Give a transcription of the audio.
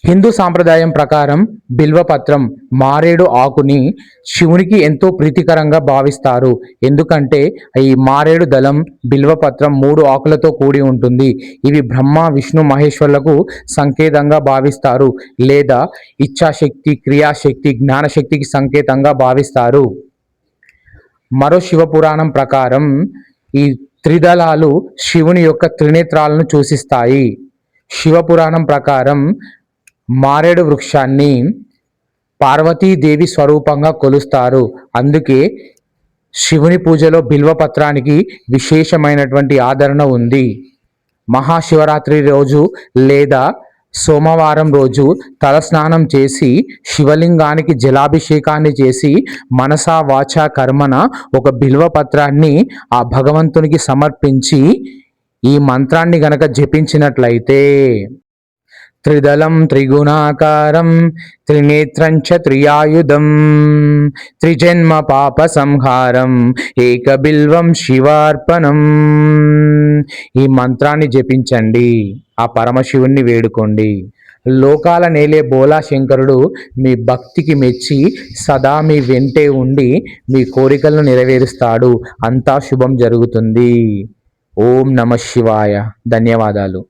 హిందూ సాంప్రదాయం ప్రకారం బిల్వపత్రం మారేడు ఆకుని శివునికి ఎంతో ప్రీతికరంగా భావిస్తారు. ఎందుకంటే ఈ మారేడు దళం బిల్వపత్రం 3 ఆకులతో కూడి ఉంటుంది. ఇవి బ్రహ్మ విష్ణు మహేశ్వరులకు సంకేతంగా భావిస్తారు, లేదా ఇచ్ఛాశక్తి, క్రియాశక్తి, జ్ఞానశక్తికి సంకేతంగా భావిస్తారు. మరో శివపురాణం ప్రకారం ఈ త్రిదళాలు శివుని యొక్క త్రినేత్రాలను సూచిస్తాయి. శివపురాణం ప్రకారం మారేడు వృక్షాన్ని పార్వతీదేవి స్వరూపంగా కొలుస్తారు. అందుకే శివుని పూజలో బిల్వపత్రానికి విశేషమైనటువంటి ఆదరణ ఉంది. మహాశివరాత్రి రోజు లేదా సోమవారం రోజు తలస్నానం చేసి శివలింగానికి జలాభిషేకాన్ని చేసి మనసా వాచా కర్మన ఒక బిల్వపత్రాన్ని ఆ భగవంతునికి సమర్పించి ఈ మంత్రాన్ని గనక జపించినట్లయితే త్రిదళం త్రిగుణాకారం త్రినేత్రంచ త్రియాయుధం త్రిజన్మ పాప సంహారం ఏకబిల్వం శివార్పణం. ఈ మంత్రాన్ని జపించండి, ఆ పరమశివుణ్ణి వేడుకోండి. లోకాల నేలే బోలా శంకరుడు మీ భక్తికి మెచ్చి సదా మీ వెంటే ఉండి మీ కోరికలను నెరవేరుస్తాడు. అంతా శుభం జరుగుతుంది. ఓం నమ శివాయ. ధన్యవాదాలు.